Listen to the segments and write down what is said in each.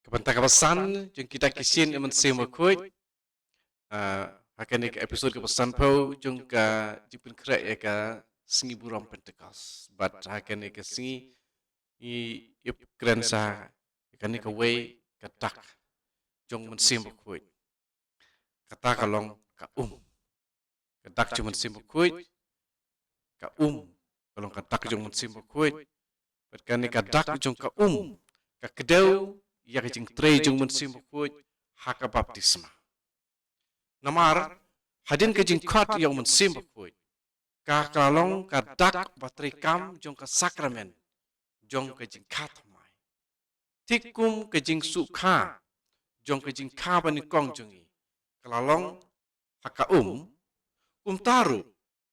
Kepentak kepesan jung kita kisin emen sema kuit akan ke episode kepesan pau jung ka jipun krek ya ka singi buram pentekas but akan ke singi ip krensa akan ke way katak jung men sema kuit kata kalong ka katak jung men sema kuit ka kalong katak jung men sema kuit akan ke katak jung ka ka kedau ya ke jing tre jung men sema kuit haka baptisma Namar, hadin ke jingkat yang mensim bakui. Ka kalong ka dak batrikam jong ka sakramen. Jong ke jingkat mai. Tikum ke jing sukha. Jong ke jingka bani kong jongi. Kalalong haka taru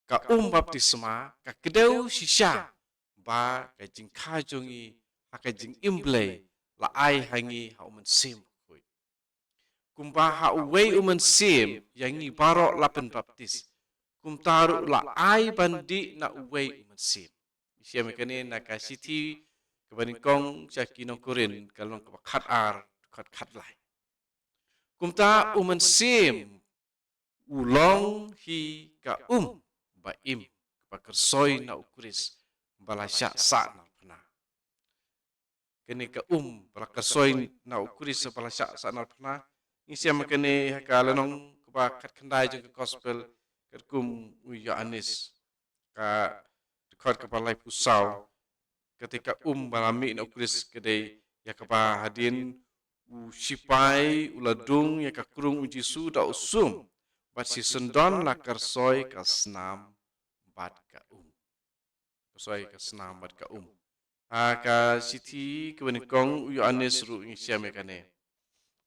ka baptisma ka kedeu shisha. Ba ke jingka jongi haka jing imble la ai hangi ha mensim. Kumpaha uwei sim yang ni barok lapen baptis. Taruh la ai bandi na uwei sim. Isia mekani na kasiti kebanikong syakino kurin kalau kebakat kat lai. Ta sim ulong hi ka baim kebakersoi na ukuris balasyak sa na pena. Kini ka balakersoi na ukuris balasyak sa na pena. Isia makane kalanong kebakat kendai juga gospel kerkum uya anis ka dekat kepalai pusau ketika balami na ukris kedai ya kapa hadin sipai uladung ya kakurung ujisu da usum bat si sendon la kersoi ka senam bat ka kersoi ka senam bat ka ka siti kebenikong uya anis ru isia makane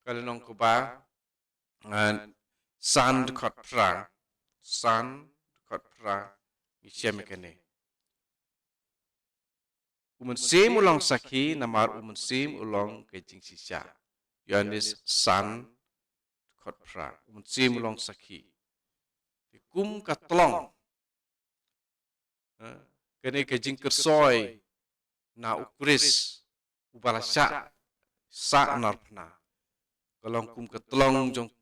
kalanong kuba san dekat pra isya mekane sim ulang saki namar sim ulang kejing sisa Yohanes san dekat pra sim ulang saki kum katlong kene kejing kersoi na ukris ubalasya sa narpna kalong kum katlong jong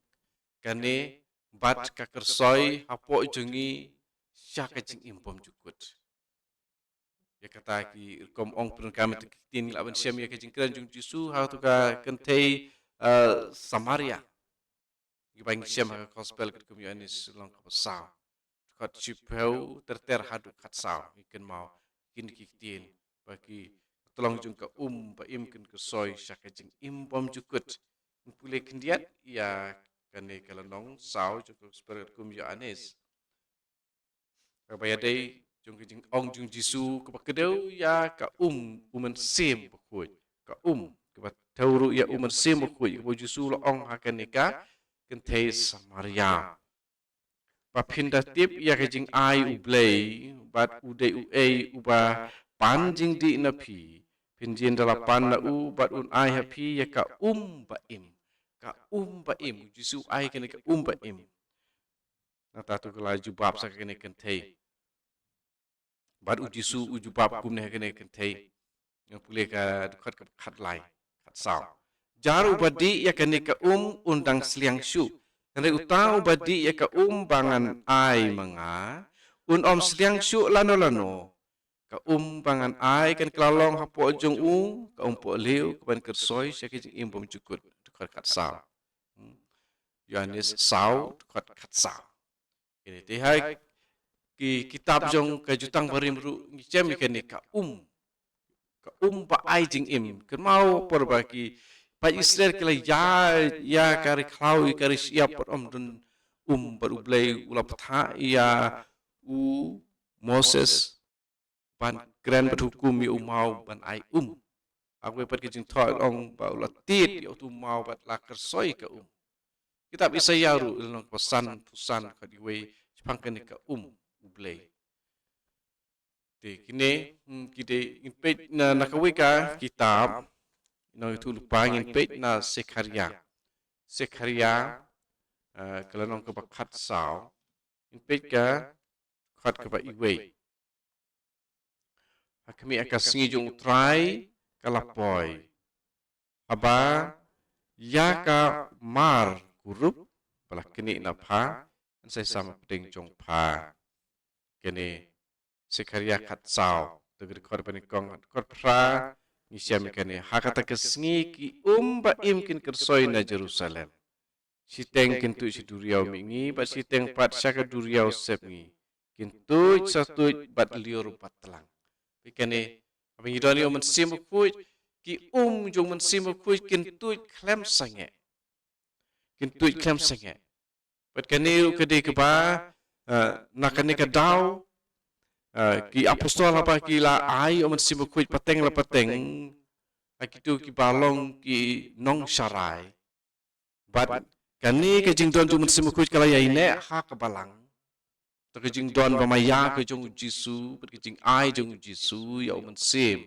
kane bat ka kersoi hapo jongi sya kajing impom jukut ya kata ki kom ong pun kami tin laban syam ya kajing kran jung jisu ha tu ka kentei Samaria gibang syam ha gospel kat kum yanis long ka pasau kat chipeu terter hadu kat sau ikan mau kin kitin bagi tolong jung ka ba im kin kersoi sya kajing impom jukut pulih kendiat ya kane kalanong sau cukup seperti kum ya anis kabaya dai jung jing ong jung jisu kepakedeu ya ka sim bakui ka kepa tauru ya sim bakui bo jisu lo ong hakan nika kentei Samaria papinda tip ya ka jing ai ublei bat ude uba panjing di napi pinjin dalapan na bat ai hapi ya ka baim ka baim jisu ai kene ka baim na tatu kala jubab sa kene kentei bat jisu ujubab kum ne kene kentei yang pulih ka dekat ka khat lai khat sau jaru badi ya kene ka undang seliang syu kene utau badi ya ka bangan ai manga om seliang syu lano ka bangan ai kan kelalong hapo jong ka po leu ka ban kersoi syaki jing imbom cukut dekat kat sau Yohanes sau dekat kat sau ini tihai ki kitab jong ka jutang barim ru ngicem ikene ka pa ai jing kan mau perbaki pa Israel kala ya kari klau kari siap dun berublai ulapatha ya Moses ban grand berhukum ya mau ban ai aku pat kijing thoi ong ba ulatit ya tu mau bat la kersoi ka kitab Isaya ru long pesan ka diwe pangkene ka ublai kini kide impet na nakawika kitab no itu lupa impet na Sekharia kalau nong kebakat sau impet ka khat keba iwe kami akan singi jung try kalapoi aba ya ka mar kurup bala kini na pha sai sama peding jong pha kini sekarya kat sao tegri kor pani kong kor pra ni siam kini hakata kesngi ki ba imkin kersoi na Jerusalem siteng kintu si duriau mingi ba siteng pat saka duriau sepngi kintu satu bat liur pat telang pikane abang idoni omen sim kuit ki jong men sim kuit kintu klem sange pat kane kede ke ba nakane ka dau ki apostol apa ki la ai omen sim kuit pateng la pateng akitu ki balong ki nong sarai bat kani ke jing don tu men sim kuit kala ya ine ha ka balang ke jing don ba maya ke jong jisu ke jing ai jong jisu ya omen sim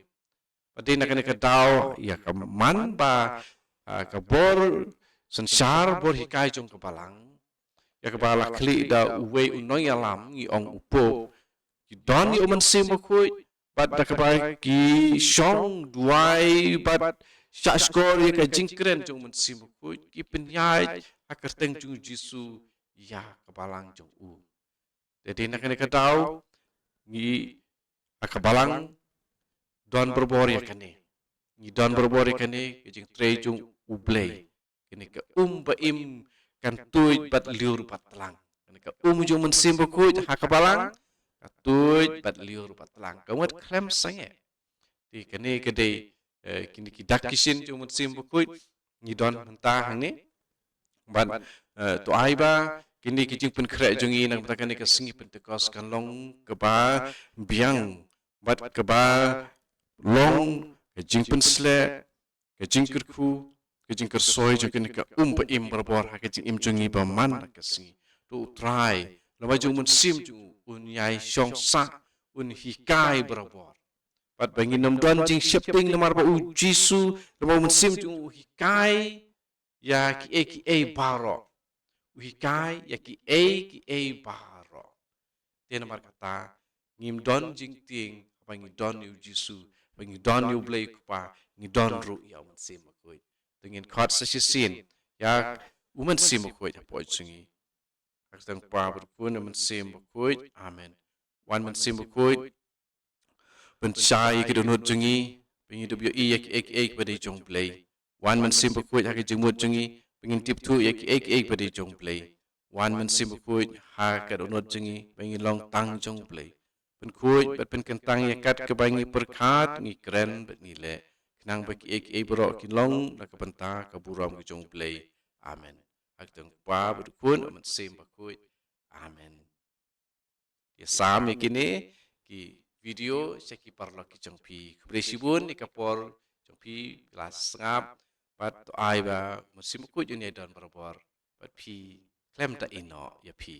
pati nakane ka dau ya ka man ba ka bor sensar bor hikai jong ka balang ya ka bala kli da uwe unoy alam ngi ong upo ki don ni omen sim kuit bat da ka ba ki shong duai bat sha skor ya ka jing kren jong men sim kuit ki penyai akar teng jong jisu ya ka balang jong u jadi nakane ka dau ngi akabalang don berbor ya kane ni don berbor ya kane jing tre jung ublei kini ka ba im kan tuj bat liur pat telang kini ka jung men sim ku hakabalang ka tuj bat liur pat telang ka wat klem sange ti kini kede kini ki dakisin jung men sim ku ni don mentah ni ban to aiba kini kijing pen kre jungi nang batakan ka singi pentekos kan long ke ba biang bat ke ba long kijing pen sle kijing kerku kijing kersoi jungin ka pa im berbor ha kijing im jungi ba man ka singi to try lo jung mun sim jung yai shong sa hikai berbor bat bangin nom don jing shipping nomar ba jisu lo mun sim jung hikai ya ki baro uhikai ya ki baro tena mar kata ngim don jing ting apa ngi don yu jisu apa ngi don yu blai kupa ngi don ru ya man sim koi tengin khat sa sin ya uman sim koi ya poi sungi akstang pa berpun man sim koi amen wan man sim koi penchai ke donut jungi pengi du yo i ek pada jong blai wan man sim koi ha ke jengmut jungi pengin tip tu ek pada jong play wan men sim kuit ha ka donot jengi pengin long tang jong play pen kuit bet pen kentang ya kat ke bangi perkat ngi kren bet ni le kenang ba ek bro ki long na ka penta ka buram ke jong play amen ak teng pa bet kun men sim kuit amen ya sam kini ki video seki parlo ki jong pi kresibun ikapor jong pi kelas ngap pat ai ba musim ku juni don berbor pat pi klem ta ino ya pi